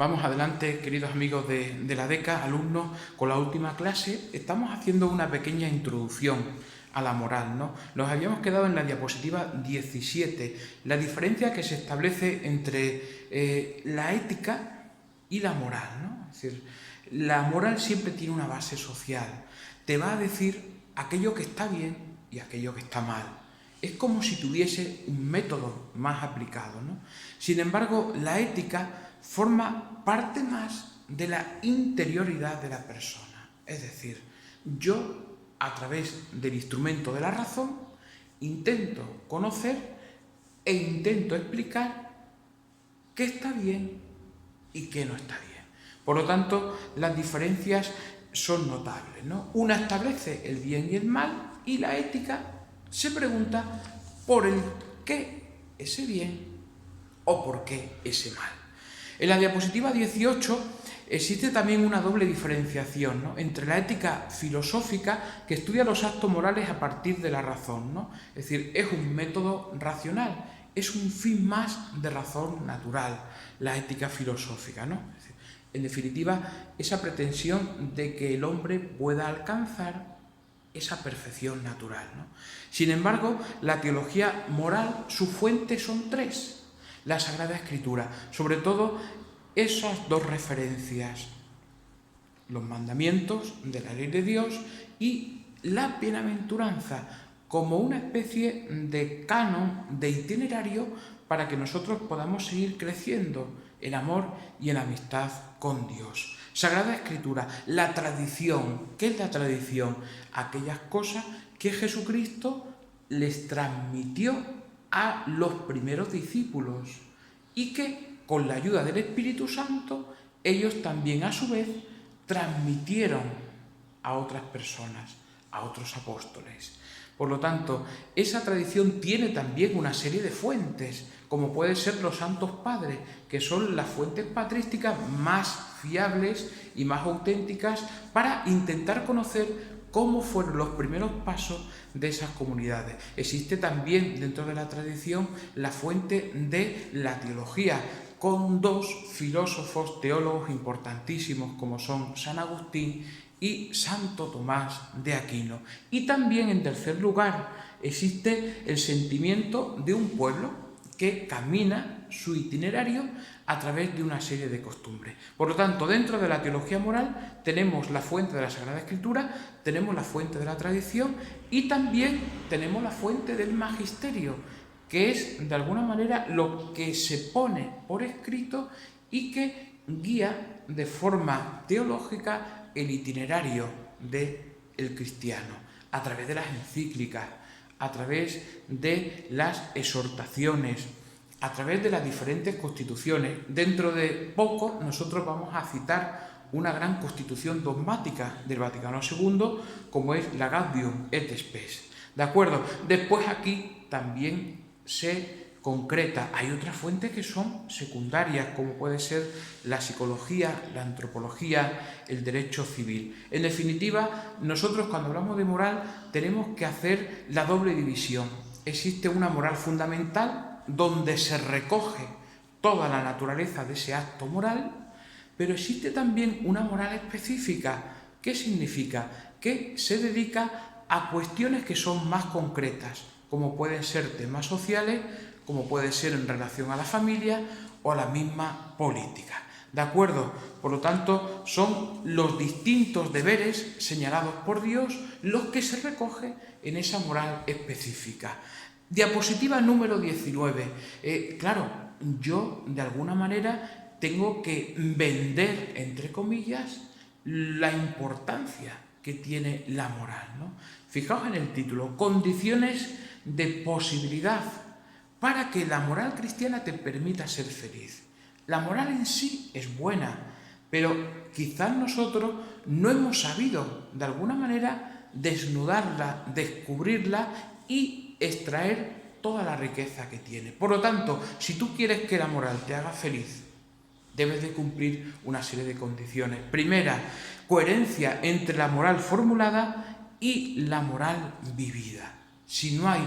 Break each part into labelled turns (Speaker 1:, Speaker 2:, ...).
Speaker 1: Vamos adelante, queridos amigos de la DECA, alumnos, con la última clase. Estamos haciendo una pequeña introducción a la moral, ¿no? Nos habíamos quedado en la diapositiva 17, la diferencia que se establece entre la ética y la moral, ¿no? Es decir, la moral siempre tiene una base social. Te va a decir aquello que está bien y aquello que está mal. Es como si tuviese un método más aplicado, ¿no? Sin embargo, la ética forma parte más de la interioridad de la persona. Es decir, yo, a través del instrumento de la razón, intento conocer e intento explicar qué está bien y qué no está bien. Por lo tanto, las diferencias son notables, ¿no? Una establece el bien y el mal y la ética se pregunta por el qué ese bien o por qué ese mal. En la diapositiva 18 existe también una doble diferenciación, ¿no?, entre la ética filosófica, que estudia los actos morales a partir de la razón, ¿no? Es decir, es un método racional, es un fin más de razón natural, la ética filosófica, ¿no? Es decir, en definitiva, esa pretensión de que el hombre pueda alcanzar esa perfección natural, ¿no? Sin embargo, la teología moral, sus fuentes son tres. La Sagrada Escritura, sobre todo esas dos referencias, los mandamientos de la ley de Dios y la bienaventuranza, como una especie de canon, de itinerario, para que nosotros podamos seguir creciendo en amor y en amistad con Dios. Sagrada Escritura, la tradición. ¿Qué es la tradición? Aquellas cosas que Jesucristo les transmitió a los primeros discípulos y que con la ayuda del Espíritu Santo ellos también a su vez transmitieron a otras personas, a otros apóstoles. Por lo tanto, esa tradición tiene también una serie de fuentes, como pueden ser los santos padres, que son las fuentes patrísticas más fiables y más auténticas para intentar conocer cómo fueron los primeros pasos de esas comunidades. Existe también dentro de la tradición la fuente de la teología, con dos filósofos teólogos importantísimos como son San Agustín y Santo Tomás de Aquino. Y también, en tercer lugar, existe el sentimiento de un pueblo que camina su itinerario a través de una serie de costumbres. Por lo tanto, dentro de la teología moral tenemos la fuente de la Sagrada Escritura, tenemos la fuente de la tradición y también tenemos la fuente del magisterio, que es de alguna manera lo que se pone por escrito y que guía de forma teológica el itinerario del cristiano, a través de las encíclicas, a través de las exhortaciones, a través de las diferentes constituciones. Dentro de poco nosotros vamos a citar una gran constitución dogmática del Vaticano II, como es la Gaudium et Spes. ¿De acuerdo? Después aquí también se concreta. Hay otras fuentes que son secundarias, como puede ser la psicología, la antropología, el derecho civil. En definitiva, nosotros cuando hablamos de moral tenemos que hacer la doble división. Existe una moral fundamental donde se recoge toda la naturaleza de ese acto moral, pero existe también una moral específica. ¿Qué significa? Que se dedica a cuestiones que son más concretas, como pueden ser temas sociales, como puede ser en relación a la familia o a la misma política. ¿De acuerdo? Por lo tanto, son los distintos deberes señalados por Dios los que se recogen en esa moral específica. Diapositiva número 19. Claro, yo de alguna manera tengo que vender, entre comillas, la importancia que tiene la moral, ¿no? Fijaos en el título, condiciones de posibilidad para que la moral cristiana te permita ser feliz. La moral en sí es buena, pero quizás nosotros no hemos sabido de alguna manera desnudarla, descubrirla y extraer toda la riqueza que tiene. Por lo tanto, si tú quieres que la moral te haga feliz, debes de cumplir una serie de condiciones. Primera, coherencia entre la moral formulada y la moral vivida. Si no hay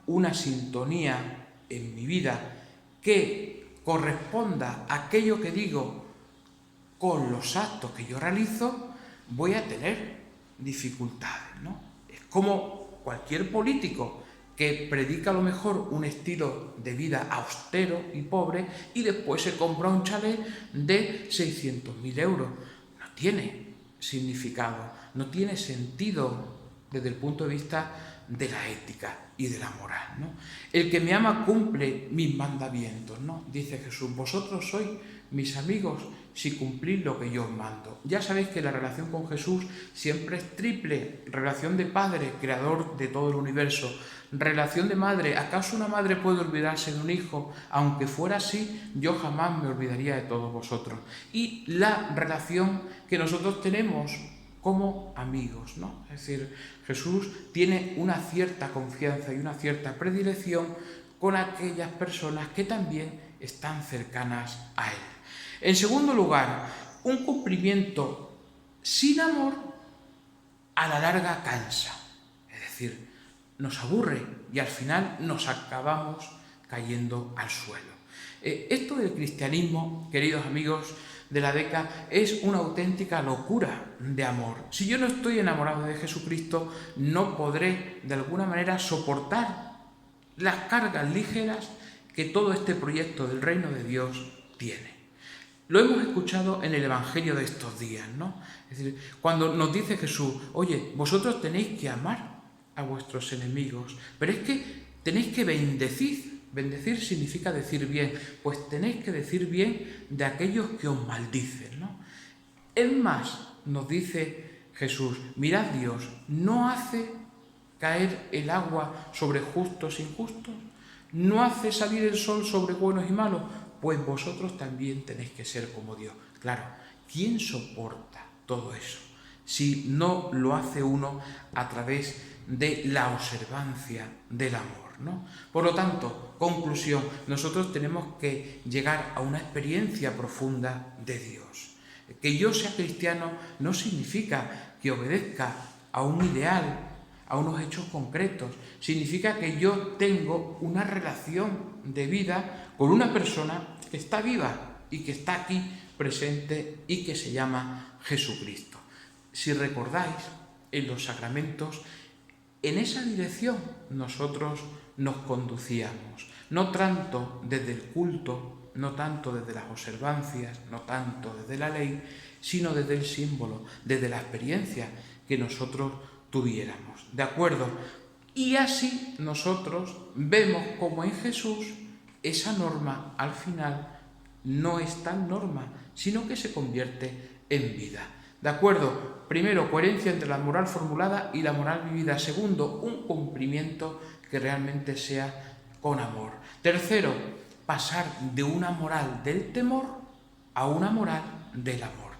Speaker 1: una sintonía en mi vida que corresponda a aquello que digo con los actos que yo realizo voy a tener dificultades, ¿no? Es como cualquier político que predica a lo mejor un estilo de vida austero y pobre y después se compra un chalet de 600.000 euros. No tiene significado, no tiene sentido desde el punto de vista de la ética y de la moral, ¿no? El que me ama cumple mis mandamientos, ¿no? Dice Jesús, vosotros sois mis amigos si cumplís lo que yo os mando. Ya sabéis que la relación con Jesús siempre es triple: relación de padre, creador de todo el universo; relación de madre, ¿acaso una madre puede olvidarse de un hijo? Aunque fuera así, yo jamás me olvidaría de todos vosotros. Y la relación que nosotros tenemos como amigos, ¿no? Es decir, Jesús tiene una cierta confianza y una cierta predilección con aquellas personas que también están cercanas a Él. En segundo lugar, un cumplimiento sin amor a la larga cansa, es decir, nos aburre y al final nos acabamos cayendo al suelo. Esto del cristianismo, queridos amigos de la DECA, es una auténtica locura de amor. Si yo no estoy enamorado de Jesucristo, no podré de alguna manera soportar las cargas ligeras que todo este proyecto del reino de Dios tiene. Lo hemos escuchado en el Evangelio de estos días, ¿no? Es decir, cuando nos dice Jesús, oye, vosotros tenéis que amar a vuestros enemigos, pero es que tenéis que bendecir. Bendecir significa decir bien, pues tenéis que decir bien de aquellos que os maldicen, ¿no? Es más, nos dice Jesús, mirad, Dios no hace caer el agua sobre justos e injustos, no hace salir el sol sobre buenos y malos, pues vosotros también tenéis que ser como Dios. Claro, ¿quién soporta todo eso si no lo hace uno a través de la observancia del amor, ¿no? Por lo tanto, conclusión, nosotros tenemos que llegar a una experiencia profunda de Dios. Que yo sea cristiano no significa que obedezca a un ideal, a unos hechos concretos. Significa que yo tengo una relación de vida con una persona que está viva y que está aquí presente y que se llama Jesucristo. Si recordáis, en los sacramentos, en esa dirección nosotros nos conducíamos, no tanto desde el culto, no tanto desde las observancias, no tanto desde la ley, sino desde el símbolo, desde la experiencia que nosotros tuviéramos, ¿de acuerdo? Y así nosotros vemos como en Jesús esa norma al final no es tan norma, sino que se convierte en vida. ¿De acuerdo? Primero, coherencia entre la moral formulada y la moral vivida. Segundo, un cumplimiento que realmente sea con amor. Tercero, pasar de una moral del temor a una moral del amor.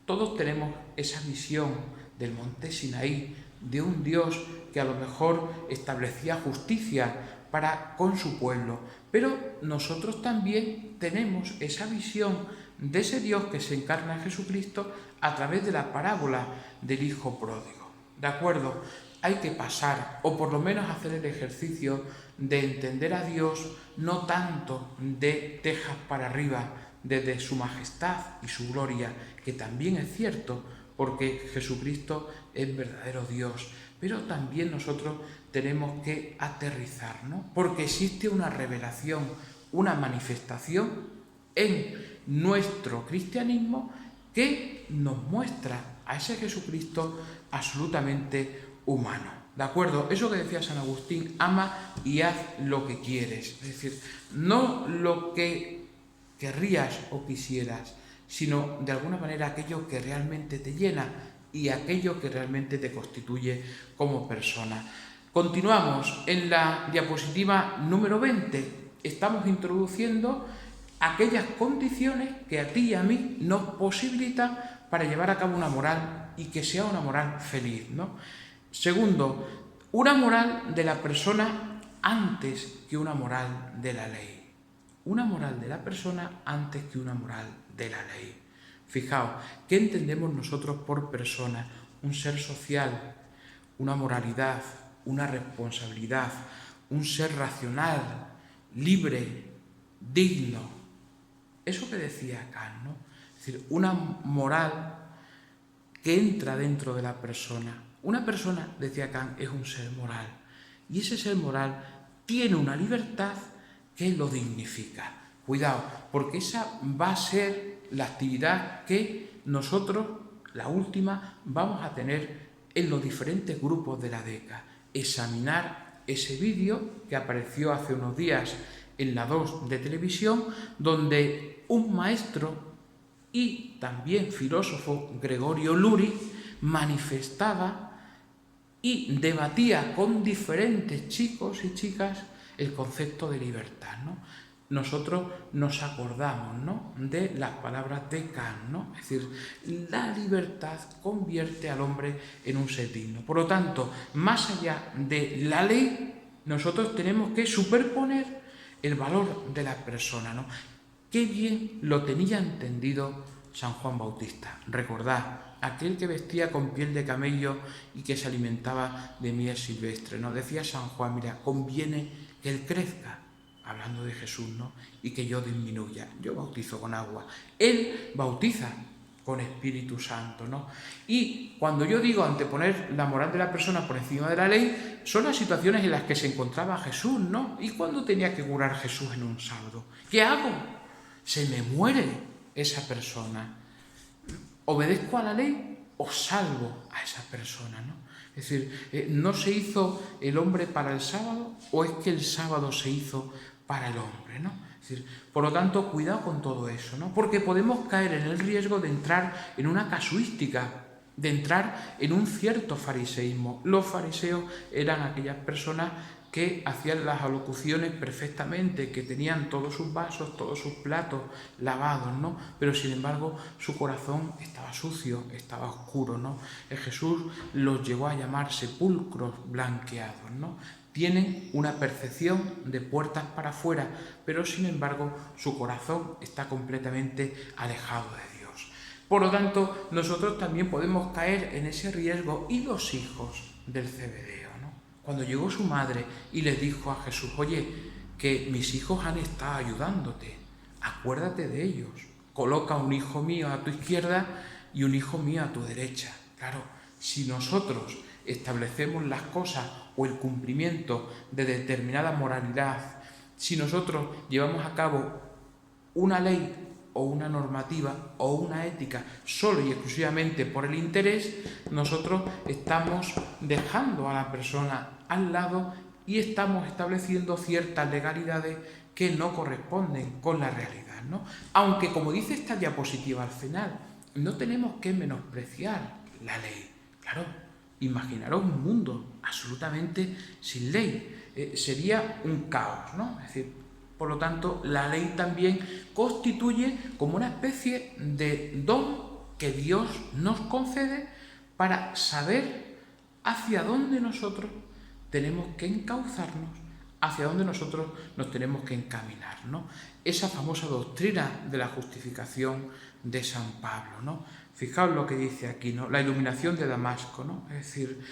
Speaker 1: Todos tenemos esa visión del monte Sinaí, de un Dios que a lo mejor establecía justicia para con su pueblo, pero nosotros también tenemos esa visión de ese Dios que se encarna en Jesucristo a través de la parábola del hijo pródigo. ¿De acuerdo? Hay que pasar, o por lo menos hacer el ejercicio de entender a Dios no tanto de tejas para arriba, desde su majestad y su gloria, que también es cierto, porque Jesucristo es verdadero Dios, pero también nosotros tenemos que aterrizar, ¿no? Porque existe una revelación, una manifestación en nuestro cristianismo que nos muestra a ese Jesucristo absolutamente humano. ¿De acuerdo? Eso que decía San Agustín, ama y haz lo que quieres. Es decir, no lo que querrías o quisieras, sino de alguna manera aquello que realmente te llena y aquello que realmente te constituye como persona. Continuamos en la diapositiva número 20. Estamos introduciendo aquellas condiciones que a ti y a mí nos posibilitan para llevar a cabo una moral y que sea una moral feliz, ¿no? Segundo, una moral de la persona antes que una moral de la ley. Una moral de la persona antes que una moral de la ley. Fijaos, ¿qué entendemos nosotros por persona? Un ser social, una moralidad, una responsabilidad, un ser racional, libre, digno. Eso que decía Kant, ¿no? Es decir, una moral que entra dentro de la persona. Una persona, decía Kant, es un ser moral. Y ese ser moral tiene una libertad que lo dignifica. Cuidado, porque esa va a ser la actividad que nosotros, la última, vamos a tener en los diferentes grupos de la DECA. Examinar ese vídeo que apareció hace unos días en la 2 de televisión, donde un maestro y también filósofo, Gregorio Luri, manifestaba y debatía con diferentes chicos y chicas el concepto de libertad, ¿no? Nosotros nos acordamos, ¿no?, de las palabras de Kant, ¿no? Es decir, la libertad convierte al hombre en un ser digno. Por lo tanto, más allá de la ley, nosotros tenemos que superponer el valor de la persona, ¿no? Qué bien lo tenía entendido San Juan Bautista. Recordad, aquel que vestía con piel de camello y que se alimentaba de miel silvestre, ¿no? Decía San Juan, mira, conviene que él crezca, hablando de Jesús, ¿no?, y que yo disminuya. Yo bautizo con agua, él bautiza con Espíritu Santo, ¿no? Y cuando yo digo anteponer la moral de la persona por encima de la ley, son las situaciones en las que se encontraba Jesús, ¿no? ¿Y cuándo tenía que curar Jesús en un sábado? ¿Qué hago? Se me muere esa persona. ¿Obedezco a la ley o salvo a esa persona, ¿no? Es decir, ¿no se hizo el hombre para el sábado o es que el sábado se hizo para el hombre, ¿no? Es decir, por lo tanto, cuidado con todo eso, ¿no? Porque podemos caer en el riesgo de entrar en una casuística, de entrar en un cierto fariseísmo. Los fariseos eran aquellas personas que hacían las alocuciones perfectamente, que tenían todos sus vasos, todos sus platos lavados, ¿no? Pero sin embargo su corazón estaba sucio, estaba oscuro, ¿no? Jesús los llevó a llamar sepulcros blanqueados, ¿no? Tienen una percepción de puertas para afuera, pero sin embargo su corazón está completamente alejado de Dios. Por lo tanto, nosotros también podemos caer en ese riesgo, y los hijos del Zebedeo, ¿no? Cuando llegó su madre y le dijo a Jesús, oye, que mis hijos han estado ayudándote, acuérdate de ellos, coloca un hijo mío a tu izquierda y un hijo mío a tu derecha. Claro, si nosotros establecemos las cosas o el cumplimiento de determinada moralidad, si nosotros llevamos a cabo una ley o una normativa o una ética solo y exclusivamente por el interés, nosotros estamos dejando a la persona al lado y estamos estableciendo ciertas legalidades que no corresponden con la realidad, ¿no? Aunque, como dice esta diapositiva al final, no tenemos que menospreciar la ley. Claro, imaginaros un mundo absolutamente sin ley. Sería un caos, ¿no? Es decir, por lo tanto, la ley también constituye como una especie de don que Dios nos concede para saber hacia dónde nosotros tenemos que encauzarnos, hacia dónde nosotros nos tenemos que encaminar, ¿no? Esa famosa doctrina de la justificación de San Pablo, ¿no? Fijaos lo que dice aquí, ¿no? La iluminación de Damasco, ¿no? Es decir,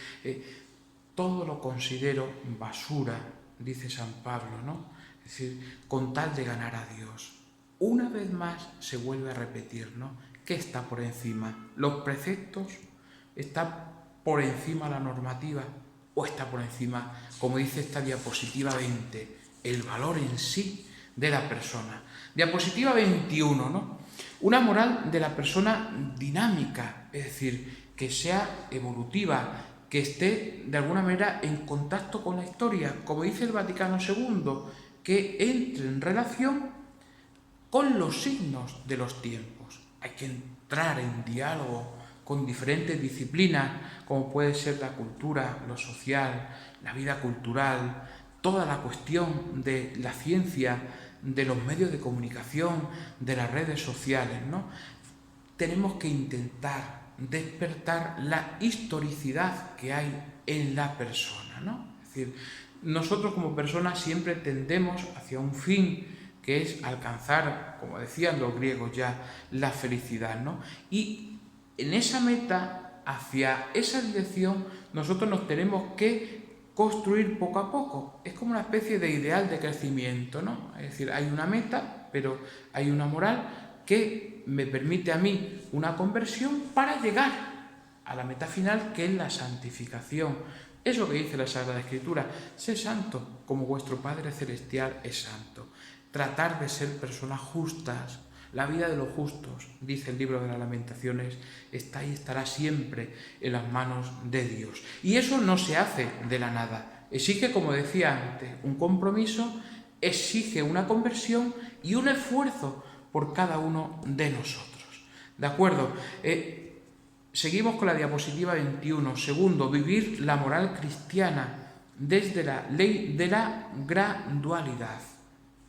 Speaker 1: todo lo considero basura, dice San Pablo, ¿no? Es decir, con tal de ganar a Dios. Una vez más se vuelve a repetir, ¿no? ¿Qué está por encima? ¿Los preceptos? ¿Está por encima la normativa? ¿O está por encima, como dice esta diapositiva 20, el valor en sí de la persona? Diapositiva 21, ¿no? Una moral de la persona dinámica, es decir, que sea evolutiva, que esté de alguna manera en contacto con la historia, como dice el Vaticano II, que entre en relación con los signos de los tiempos. Hay que entrar en diálogo con diferentes disciplinas, como puede ser la cultura, lo social, la vida cultural, toda la cuestión de la ciencia, de los medios de comunicación, de las redes sociales, ¿no? Tenemos que intentar despertar la historicidad que hay en la persona, ¿no? Es decir, nosotros como personas siempre tendemos hacia un fin que es alcanzar, como decían los griegos ya, la felicidad, ¿no? Y en esa meta, hacia esa dirección, nosotros nos tenemos que construir poco a poco. Es como una especie de ideal de crecimiento, ¿no? Es decir, hay una meta, pero hay una moral que me permite a mí una conversión para llegar a la meta final, que es la santificación. Es lo que dice la Sagrada Escritura: sé santo como vuestro Padre Celestial es santo. Tratar de ser personas justas. La vida de los justos, dice el libro de las Lamentaciones, está y estará siempre en las manos de Dios. Y eso no se hace de la nada. Exige, como decía antes, un compromiso, exige una conversión y un esfuerzo por cada uno de nosotros. ¿De acuerdo? Seguimos con la diapositiva 21. Segundo, vivir la moral cristiana desde la ley de la gradualidad.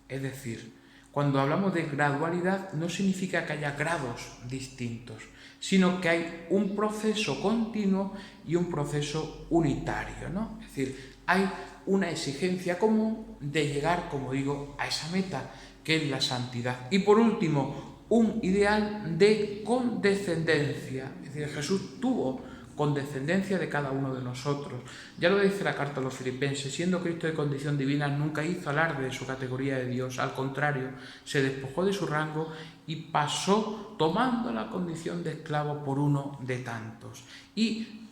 Speaker 1: Es decir, cuando hablamos de gradualidad no significa que haya grados distintos, sino que hay un proceso continuo y un proceso unitario, ¿no? Es decir, hay una exigencia común de llegar, como digo, a esa meta, que es la santidad. Y por último, un ideal de condescendencia. Es decir, Jesús tuvo condescendencia de cada uno de nosotros. Ya lo dice la carta a los Filipenses: siendo Cristo de condición divina, nunca hizo alarde de su categoría de Dios. Al contrario, se despojó de su rango y pasó tomando la condición de esclavo por uno de tantos. Y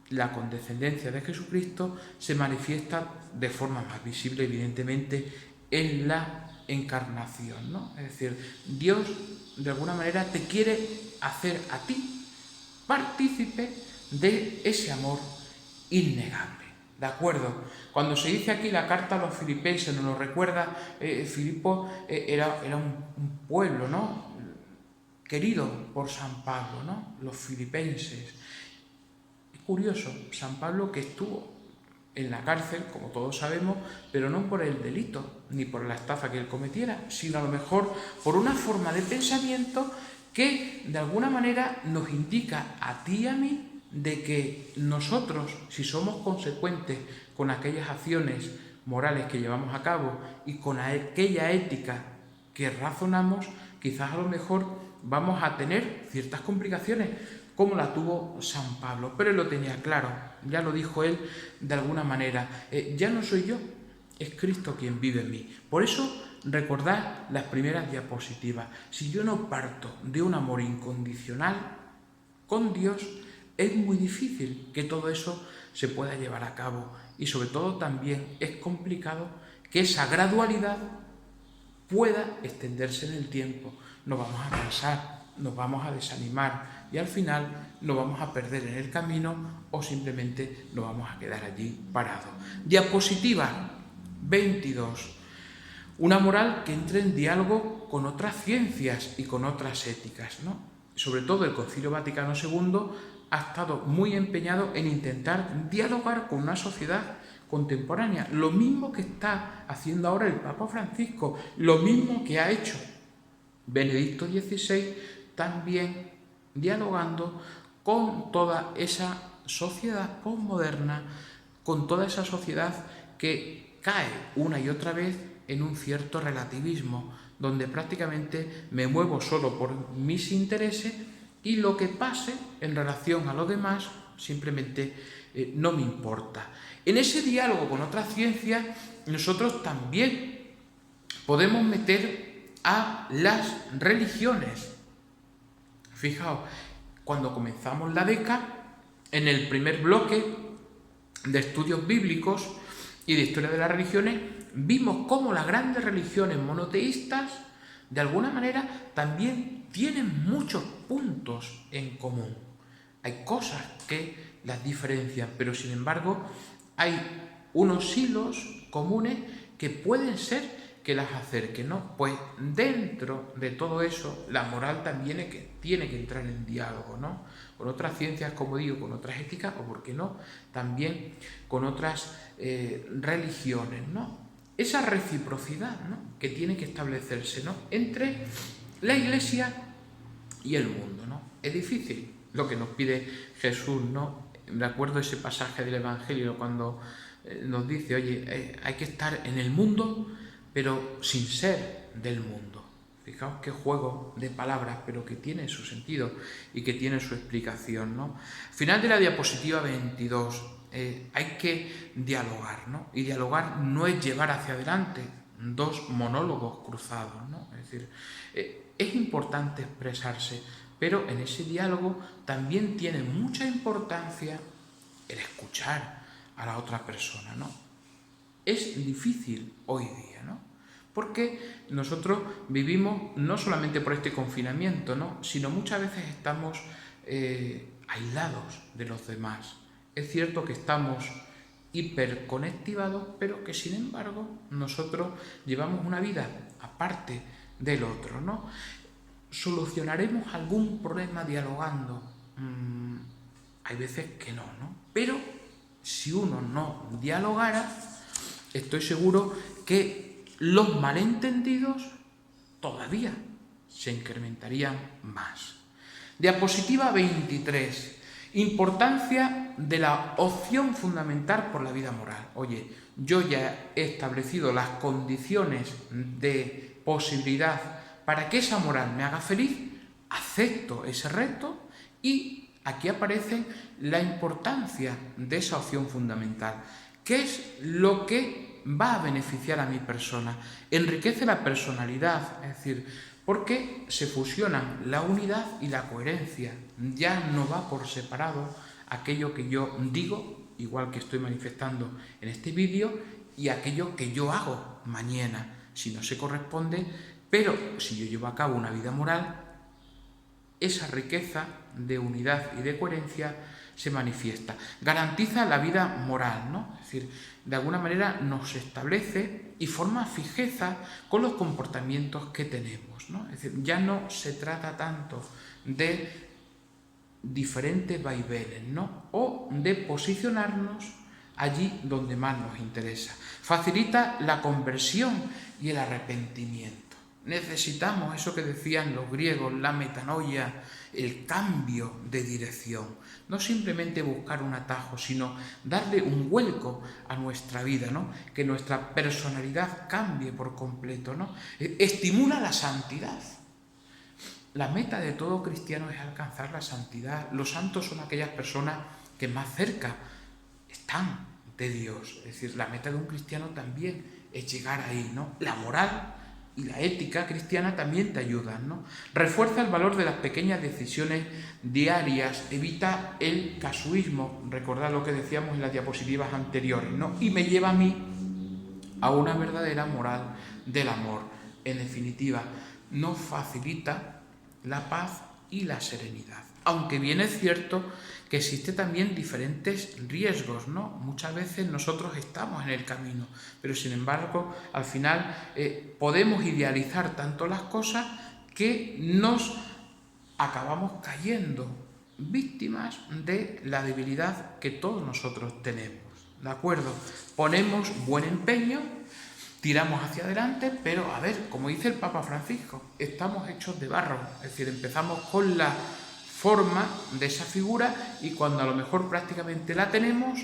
Speaker 1: la condescendencia de Jesucristo se manifiesta de forma más visible, evidentemente, en la encarnación, ¿no? Es decir, Dios de alguna manera te quiere hacer a ti partícipe de ese amor innegable. ¿De acuerdo? Cuando se dice aquí la carta a los filipenses, nos lo recuerda, Filipo era un pueblo, ¿no?, querido por San Pablo, ¿no?, los filipenses. Es curioso, San Pablo, que estuvo en la cárcel, como todos sabemos, pero no por el delito ni por la estafa que él cometiera, sino a lo mejor por una forma de pensamiento que de alguna manera nos indica a ti y a mí de que nosotros, si somos consecuentes con aquellas acciones morales que llevamos a cabo y con aquella ética que razonamos, quizás a lo mejor vamos a tener ciertas complicaciones como la tuvo San Pablo. Pero él lo tenía claro, ya lo dijo él de alguna manera: ya no soy yo, es Cristo quien vive en mí. Por eso, recordad las primeras diapositivas. Si yo no parto de un amor incondicional con Dios, es muy difícil que todo eso se pueda llevar a cabo. Y sobre todo también es complicado que esa gradualidad pueda extenderse en el tiempo. Nos vamos a cansar, nos vamos a desanimar y al final nos vamos a perder en el camino o simplemente nos vamos a quedar allí parados. Diapositiva 22. Una moral que entre en diálogo con otras ciencias y con otras éticas, ¿no? Sobre todo el Concilio Vaticano II ha estado muy empeñado en intentar dialogar con una sociedad contemporánea. Lo mismo que está haciendo ahora el Papa Francisco, lo mismo que ha hecho Benedicto XVI, también dialogando con toda esa sociedad posmoderna, con toda esa sociedad que cae una y otra vez en un cierto relativismo, donde prácticamente me muevo solo por mis intereses y lo que pase en relación a los demás simplemente no me importa. En ese diálogo con otras ciencias, nosotros también podemos meter a las religiones. Fijaos, cuando comenzamos la DECA, en el primer bloque de estudios bíblicos y de historia de las religiones, vimos cómo las grandes religiones monoteístas, de alguna manera, también tienen muchos puntos en común. Hay cosas que las diferencian, pero sin embargo hay unos hilos comunes que pueden ser que las acerquen, ¿no? Pues dentro de todo eso, la moral también tiene que entrar en diálogo, ¿no?, con otras ciencias, como digo, con otras éticas, o por qué no, también con otras religiones, ¿no? Esa reciprocidad, ¿no?, que tiene que establecerse, ¿no?, entre la Iglesia y el mundo, ¿no? Es difícil lo que nos pide Jesús, ¿no? Me acuerdo de ese pasaje del Evangelio cuando nos dice: oye, hay que estar en el mundo, pero sin ser del mundo. Fijaos qué juego de palabras, pero que tiene su sentido y que tiene su explicación, ¿no? Final de la diapositiva 22. Hay que dialogar, ¿no? Y dialogar no es llevar hacia adelante dos monólogos cruzados, ¿no? Es decir, es importante expresarse, pero en ese diálogo también tiene mucha importancia el escuchar a la otra persona, ¿no? Es difícil hoy día, ¿no? Porque nosotros vivimos no solamente por este confinamiento, ¿no? Sino muchas veces estamos aislados de los demás. Es cierto que estamos hiperconectivados, pero que sin embargo nosotros llevamos una vida aparte del otro, ¿no? ¿Solucionaremos algún problema dialogando? Hay veces que no, ¿no? Pero si uno no dialogara, estoy seguro que los malentendidos todavía se incrementarían más. Diapositiva 23. Importancia de la opción fundamental por la vida moral. Oye, yo ya he establecido las condiciones de posibilidad para que esa moral me haga feliz, acepto ese reto y aquí aparece la importancia de esa opción fundamental. ¿Qué es lo que va a beneficiar a mi persona? Enriquece la personalidad, es decir, porque se fusionan la unidad y la coherencia. Ya no va por separado aquello que yo digo, igual que estoy manifestando en este vídeo, y aquello que yo hago mañana, si no se corresponde, pero si yo llevo a cabo una vida moral, esa riqueza de unidad y de coherencia se manifiesta. Garantiza la vida moral, ¿no? Es decir, de alguna manera nos establece y forma fijeza con los comportamientos que tenemos, ¿no? Es decir, ya no se trata tanto de diferentes vaivenes, ¿no? O de posicionarnos allí donde más nos interesa. Facilita la conversión y el arrepentimiento. Necesitamos eso que decían los griegos, la metanoia, el cambio de dirección. No simplemente buscar un atajo, sino darle un vuelco a nuestra vida, ¿no? Que nuestra personalidad cambie por completo, ¿no? Estimula la santidad. La meta de todo cristiano es alcanzar la santidad. Los santos son aquellas personas que más cerca están de Dios. Es decir, la meta de un cristiano también es llegar ahí, ¿no? La moral y la ética cristiana también te ayudan, ¿no? Refuerza el valor de las pequeñas decisiones diarias, evita el casuismo, recordad lo que decíamos en las diapositivas anteriores, ¿no? Y me lleva a mí a una verdadera moral del amor. En definitiva, nos facilita la paz y la serenidad. Aunque bien es cierto que existen también diferentes riesgos, ¿no? Muchas veces nosotros estamos en el camino, pero sin embargo, al final podemos idealizar tanto las cosas que nos acabamos cayendo víctimas de la debilidad que todos nosotros tenemos, ¿de acuerdo? Ponemos buen empeño, tiramos hacia adelante, pero a ver, como dice el Papa Francisco, estamos hechos de barro, es decir, empezamos con la forma de esa figura y cuando a lo mejor prácticamente la tenemos,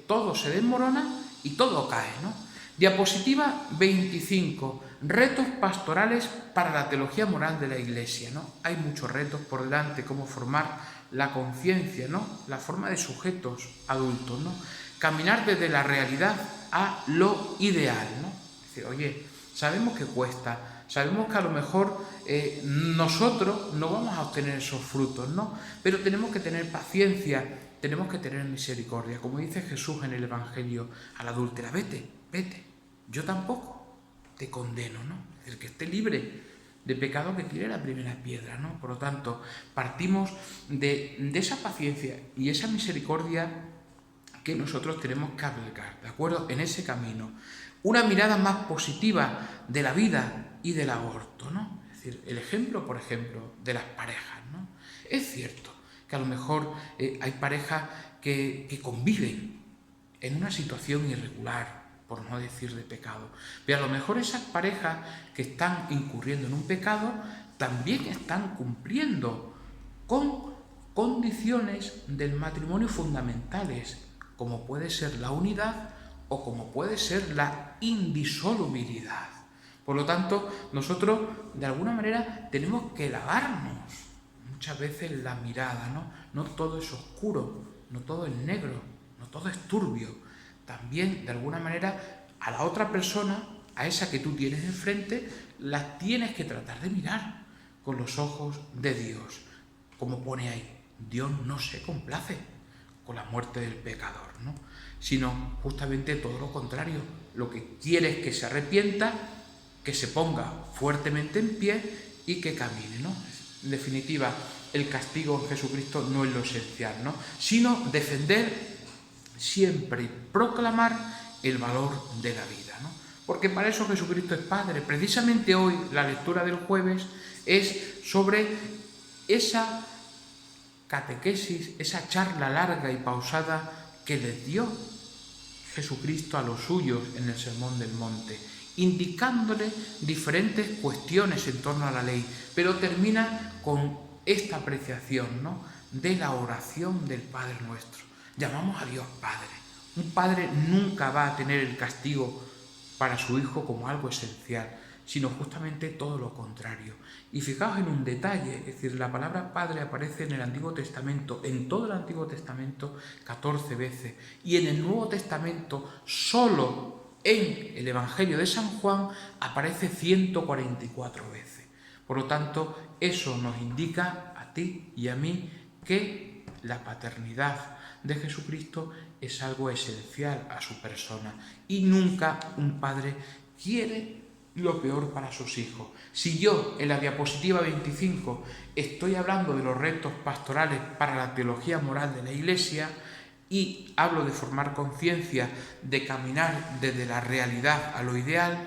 Speaker 1: todo se desmorona y todo cae, ¿no? Diapositiva 25. Retos pastorales para la teología moral de la Iglesia, ¿no? Hay muchos retos por delante, como formar la conciencia, ¿no? La forma de sujetos adultos, ¿no? Caminar desde la realidad a lo ideal, ¿no? Es decir, oye, sabemos que cuesta, sabemos que a lo mejor nosotros no vamos a obtener esos frutos, ¿no? Pero tenemos que tener paciencia, tenemos que tener misericordia. Como dice Jesús en el Evangelio a la adúltera, vete, yo tampoco te condeno, ¿no? Es decir, que esté libre de pecado que tire la primera piedra, ¿no? Por lo tanto, partimos de esa paciencia y esa misericordia que nosotros tenemos que aplicar, ¿de acuerdo? En ese camino. Una mirada más positiva de la vida y del aborto, ¿no? Es decir, el ejemplo, por ejemplo, de las parejas, ¿no? Es cierto que a lo mejor hay parejas que conviven en una situación irregular, por no decir de pecado, pero a lo mejor esas parejas que están incurriendo en un pecado también están cumpliendo con condiciones del matrimonio fundamentales, como puede ser la unidad o como puede ser la indisolubilidad. Por lo tanto, nosotros de alguna manera tenemos que lavarnos muchas veces la mirada, ¿no? No todo es oscuro, no todo es negro, no todo es turbio. También, de alguna manera, a la otra persona, a esa que tú tienes enfrente, la tienes que tratar de mirar con los ojos de Dios. Como pone ahí, Dios no se complace con la muerte del pecador, ¿no? Sino justamente todo lo contrario. Lo que quiere es que se arrepienta, que se ponga fuertemente en pie y que camine, ¿no? En definitiva, el castigo en Jesucristo no es lo esencial, ¿no? Sino defender siempre y proclamar el valor de la vida, ¿no? Porque para eso Jesucristo es Padre. Precisamente hoy la lectura del jueves es sobre esa catequesis, esa charla larga y pausada que les dio Jesucristo a los suyos en el Sermón del Monte, indicándole diferentes cuestiones en torno a la ley, pero termina con esta apreciación, ¿no?, de la oración del Padre Nuestro. Llamamos a Dios Padre. Un padre nunca va a tener el castigo para su hijo como algo esencial, sino justamente todo lo contrario. Y fijaos en un detalle, es decir, la palabra Padre aparece en el Antiguo Testamento, en todo el Antiguo Testamento, 14 veces, y en el Nuevo Testamento, solo en el Evangelio de San Juan, aparece 144 veces. Por lo tanto, eso nos indica a ti y a mí que la paternidad de Jesucristo es algo esencial a su persona, y nunca un padre quiere lo peor para sus hijos. Si yo en la diapositiva 25 estoy hablando de los retos pastorales para la teología moral de la Iglesia y hablo de formar conciencia, de caminar desde la realidad a lo ideal,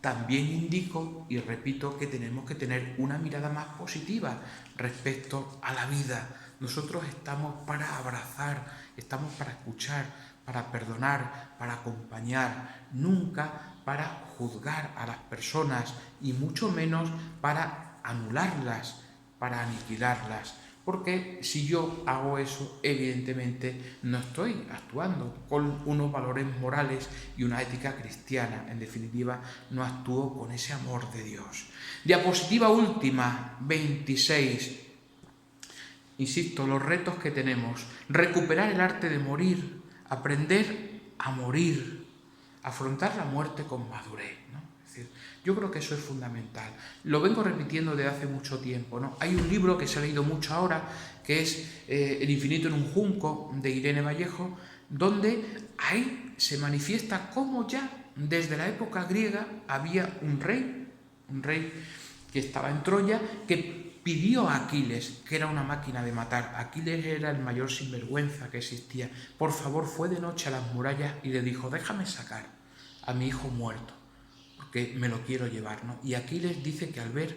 Speaker 1: también indico y repito que tenemos que tener una mirada más positiva respecto a la vida. Nosotros estamos para abrazar, estamos para escuchar, para perdonar, para acompañar, nunca para juzgar a las personas y mucho menos para anularlas, para aniquilarlas. Porque si yo hago eso, evidentemente no estoy actuando con unos valores morales y una ética cristiana. En definitiva, no actúo con ese amor de Dios. Diapositiva última, 26. Insisto, los retos que tenemos. Recuperar el arte de morir, aprender a morir, afrontar la muerte con madurez, ¿no? Es decir, yo creo que eso es fundamental. Lo vengo repitiendo desde hace mucho tiempo, ¿no? Hay un libro que se ha leído mucho ahora, que es El infinito en un junco, de Irene Vallejo, donde ahí se manifiesta cómo ya desde la época griega había un rey que estaba en Troya, que pidió a Aquiles, que era una máquina de matar. Aquiles era el mayor sinvergüenza que existía. Por favor, fue de noche a las murallas y le dijo: déjame sacar a mi hijo muerto, porque me lo quiero llevar, ¿no? Y Aquiles dice que al ver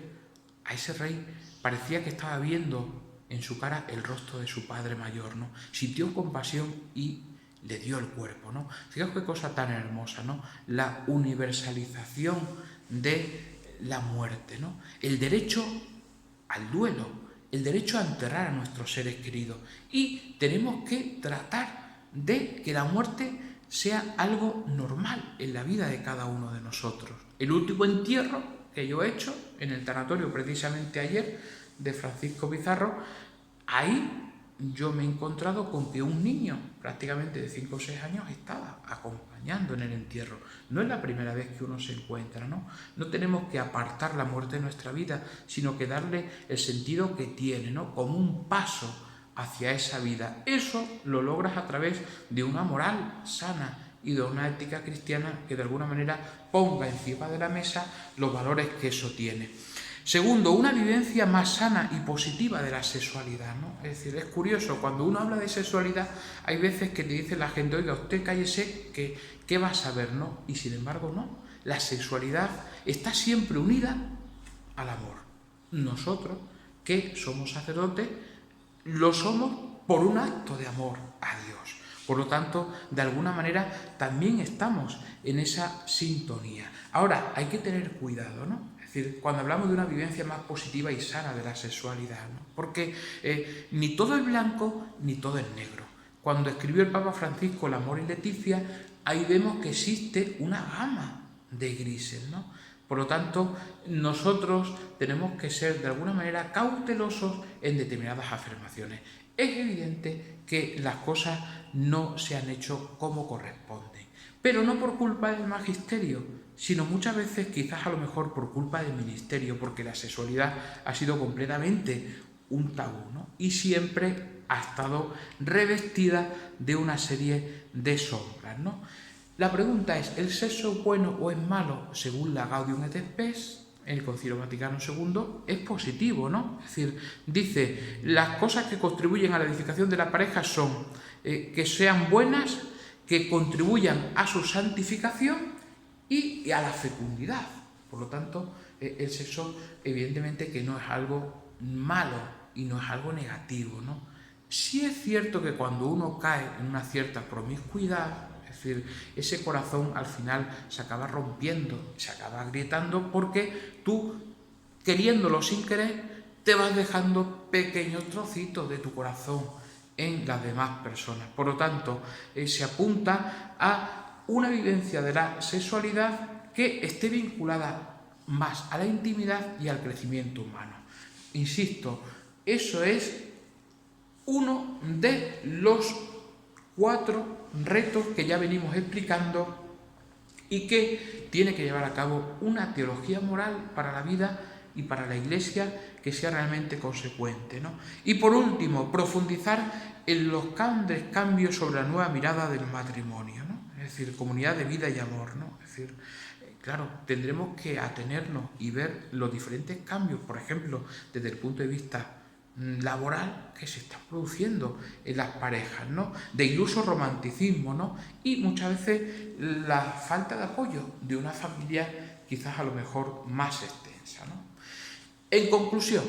Speaker 1: a ese rey parecía que estaba viendo en su cara el rostro de su padre mayor, ¿no? Sintió compasión y le dio el cuerpo, ¿no? Fijaos qué cosa tan hermosa, ¿no? La universalización de la muerte, ¿no? El derecho al duelo, el derecho a enterrar a nuestros seres queridos. Y tenemos que tratar de que la muerte sea algo normal en la vida de cada uno de nosotros. El último entierro que yo he hecho en el tanatorio precisamente ayer de Francisco Pizarro, ahí yo me he encontrado con que un niño prácticamente de 5 o 6 años estaba acompañando en el entierro. No es la primera vez que uno se encuentra, ¿no? No tenemos que apartar la muerte de nuestra vida, sino que darle el sentido que tiene, ¿no? Como un paso hacia esa vida. Eso lo logras a través de una moral sana y de una ética cristiana que de alguna manera ponga encima de la mesa los valores que eso tiene. Segundo, una vivencia más sana y positiva de la sexualidad, ¿no? Es decir, es curioso, cuando uno habla de sexualidad, hay veces que te dice la gente: oiga, usted cállese, que ¿qué va a saber?, ¿no? Y sin embargo, no. La sexualidad está siempre unida al amor. Nosotros, que somos sacerdotes, lo somos por un acto de amor a Dios. Por lo tanto, de alguna manera, también estamos en esa sintonía. Ahora, hay que tener cuidado, ¿no? Es decir, cuando hablamos de una vivencia más positiva y sana de la sexualidad, ¿no? Porque ni todo es blanco ni todo es negro. Cuando escribió el Papa Francisco El amor y Leticia, ahí vemos que existe una gama de grises, ¿no? Por lo tanto, nosotros tenemos que ser de alguna manera cautelosos en determinadas afirmaciones. Es evidente que las cosas no se han hecho como corresponden, pero no por culpa del magisterio, sino muchas veces quizás a lo mejor por culpa del ministerio, porque la sexualidad ha sido completamente un tabú, ¿no? Y siempre ha estado revestida de una serie de sombras, ¿no? La pregunta es, ¿el sexo es bueno o es malo? Según la Gaudium et Spes, el Concilio Vaticano II, es positivo, ¿no? Es decir, dice, las cosas que contribuyen a la edificación de la pareja son que sean buenas, que contribuyan a su santificación y a la fecundidad. Por lo tanto, el sexo evidentemente que no es algo malo y no es algo negativo, ¿no? Sí es cierto que cuando uno cae en una cierta promiscuidad, es decir, ese corazón al final se acaba rompiendo, se acaba agrietando porque tú, queriéndolo sin querer, te vas dejando pequeños trocitos de tu corazón en las demás personas. Por lo tanto, se apunta a una vivencia de la sexualidad que esté vinculada más a la intimidad y al crecimiento humano. Insisto, eso es uno de los 4 retos que ya venimos explicando y que tiene que llevar a cabo una teología moral para la vida y para la Iglesia que sea realmente consecuente, ¿no? Y por último, profundizar en los grandes cambios sobre la nueva mirada del matrimonio, ¿no? Es decir, comunidad de vida y amor, ¿no? Es decir, claro, tendremos que atenernos y ver los diferentes cambios, por ejemplo, desde el punto de vista laboral que se está produciendo en las parejas, ¿no? De iluso romanticismo, ¿no? Y muchas veces la falta de apoyo de una familia quizás a lo mejor más extensa, ¿no? En conclusión,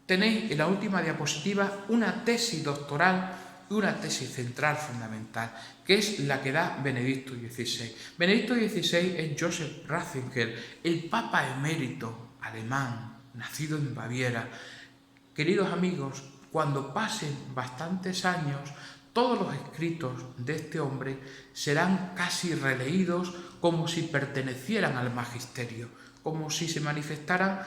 Speaker 1: tenéis en la última diapositiva una tesis doctoral y una tesis central fundamental, que es la que da Benedicto XVI. Benedicto XVI es Joseph Ratzinger, el Papa emérito alemán, nacido en Baviera. Queridos amigos, cuando pasen bastantes años, todos los escritos de este hombre serán casi releídos como si pertenecieran al magisterio, como si se manifestaran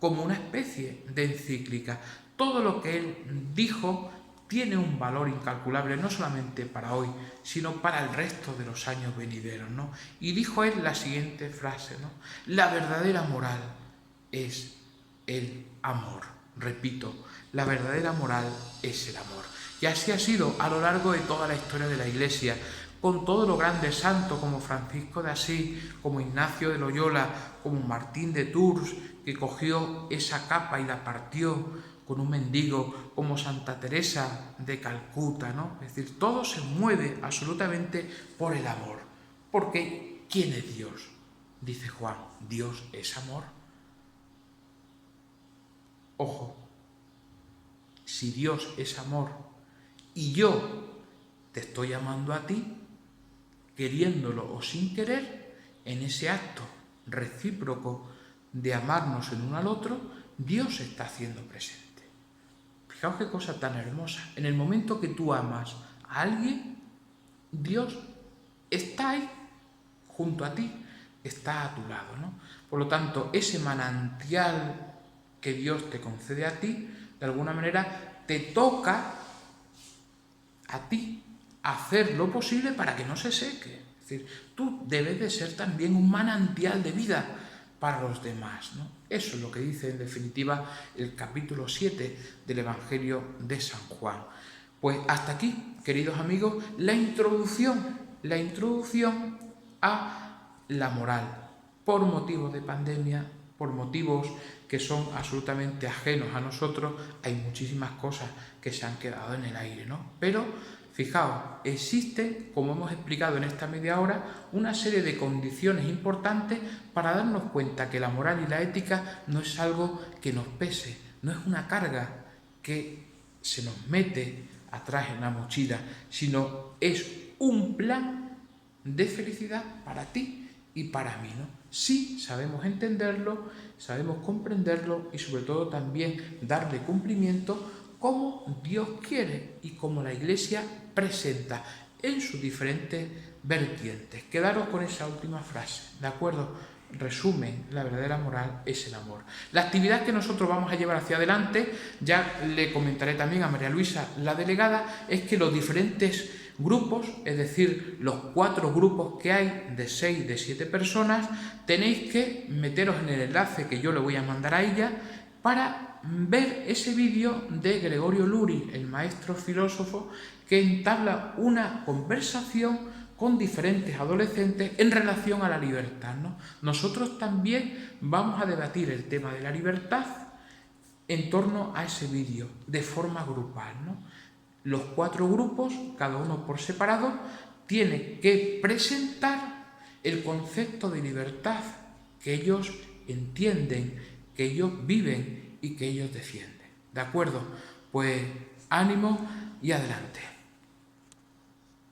Speaker 1: como una especie de encíclica. Todo lo que él dijo tiene un valor incalculable, no solamente para hoy, sino para el resto de los años venideros, ¿no? Y dijo él la siguiente frase, ¿no? La verdadera moral es el amor. Repito, la verdadera moral es el amor. Y así ha sido a lo largo de toda la historia de la Iglesia, con todos los grandes santos como Francisco de Asís, como Ignacio de Loyola, como Martín de Tours, que cogió esa capa y la partió con un mendigo, como Santa Teresa de Calcuta, ¿no? Es decir, todo se mueve absolutamente por el amor. Porque, ¿quién es Dios? Dice Juan, Dios es amor. Ojo, si Dios es amor y yo te estoy amando a ti, queriéndolo o sin querer, en ese acto recíproco de amarnos el uno al otro, Dios se está haciendo presente. Fijaos qué cosa tan hermosa. En el momento que tú amas a alguien, Dios está ahí, junto a ti, está a tu lado, ¿no? Por lo tanto, ese manantial que Dios te concede a ti, de alguna manera te toca a ti hacer lo posible para que no se seque. Es decir, tú debes de ser también un manantial de vida para los demás, ¿no? Eso es lo que dice en definitiva el capítulo 7 del Evangelio de San Juan. Pues hasta aquí, queridos amigos, la introducción a la moral, por motivos de pandemia, por motivos que son absolutamente ajenos a nosotros. Hay muchísimas cosas que se han quedado en el aire, ¿no? Pero fijaos, existe, como hemos explicado en esta media hora, una serie de condiciones importantes para darnos cuenta que la moral y la ética no es algo que nos pese, no es una carga que se nos mete atrás en la mochila, sino es un plan de felicidad para ti y para mí, ¿no? Sí sabemos entenderlo, sabemos comprenderlo y sobre todo también darle cumplimiento como Dios quiere y como la Iglesia presenta en sus diferentes vertientes. Quedaros con esa última frase, ¿de acuerdo? resumen, la verdadera moral es el amor. La actividad que nosotros vamos a llevar hacia adelante, ya le comentaré también a María Luisa, la delegada, es que los diferentes grupos, es decir, los 4 grupos que hay de 6, de 7 personas, tenéis que meteros en el enlace que yo le voy a mandar a ella para ver ese vídeo de Gregorio Luri, el maestro filósofo, que entabla una conversación con diferentes adolescentes en relación a la libertad, ¿no? Nosotros también vamos a debatir el tema de la libertad en torno a ese vídeo, de forma grupal, ¿no? Los 4 grupos, cada uno por separado, tiene que presentar el concepto de libertad que ellos entienden, que ellos viven y que ellos defienden. ¿De acuerdo? Pues ánimo y adelante.